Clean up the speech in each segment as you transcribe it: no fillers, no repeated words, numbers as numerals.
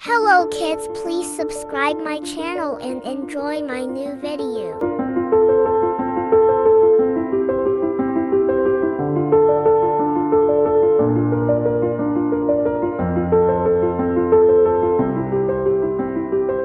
Hello kids, please subscribe my channel and enjoy my new video.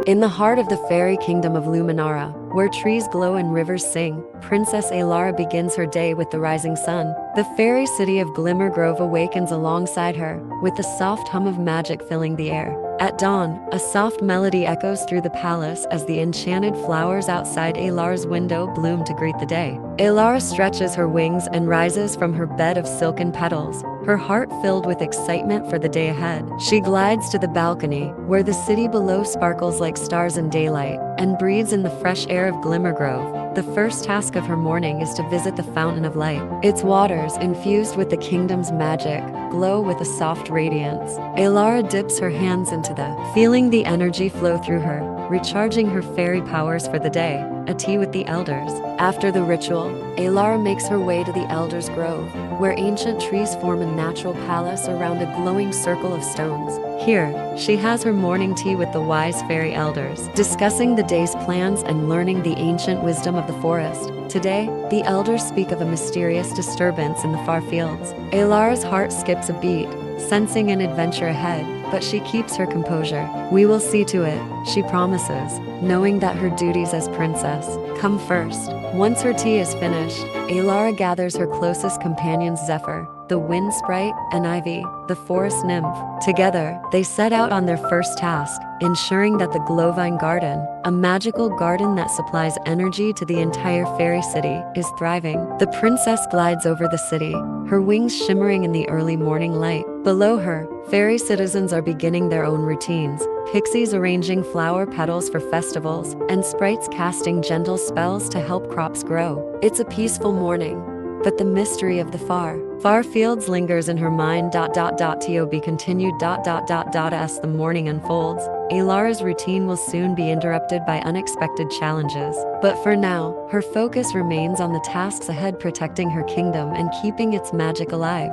In the heart of the fairy kingdom of Luminara, where trees glow and rivers sing, Princess Elara begins her day with the rising sun. The fairy city of Glimmer Grove awakens alongside her, with the soft hum of magic filling the air. At dawn, a soft melody echoes through the palace as the enchanted flowers outside Elara's window bloom to greet the day. Elara stretches her wings and rises from her bed of silken petals, her heart filled with excitement for the day ahead. She glides to the balcony, where the city below sparkles like stars in daylight, and breathes in the fresh air of Glimmer Grove. The first task of her morning is to visit the Fountain of Light. Its waters, infused with the kingdom's magic, glow with a soft radiance. Elara dips her hands into feeling the energy flow through her, recharging her fairy powers for the day. A tea with the elders. After the ritual, Elara makes her way to the Elders' Grove, where ancient trees form a natural palace around a glowing circle of stones. Here, she has her morning tea with the wise fairy elders, discussing the day's plans and learning the ancient wisdom of the forest. Today, the elders speak of a mysterious disturbance in the far fields. Elara's heart skips a beat, sensing an adventure ahead, but she keeps her composure. We will see to it, she promises, knowing that her duties as princess come first. Once her tea is finished, Elara gathers her closest companions Zephyr, the wind sprite, and Ivy, the forest nymph. Together, they set out on their first task, ensuring that the Glowvine Garden, a magical garden that supplies energy to the entire fairy city, is thriving. The princess glides over the city, her wings shimmering in the early morning light. Below her, fairy citizens are beginning their own routines, pixies arranging flower petals for festivals, and sprites casting gentle spells to help crops grow. It's a peaceful morning, but the mystery of the far fields lingers in her mind. To be continued. As the morning unfolds, Elara's routine will soon be interrupted by unexpected challenges. But for now, her focus remains on the tasks ahead, protecting her kingdom and keeping its magic alive.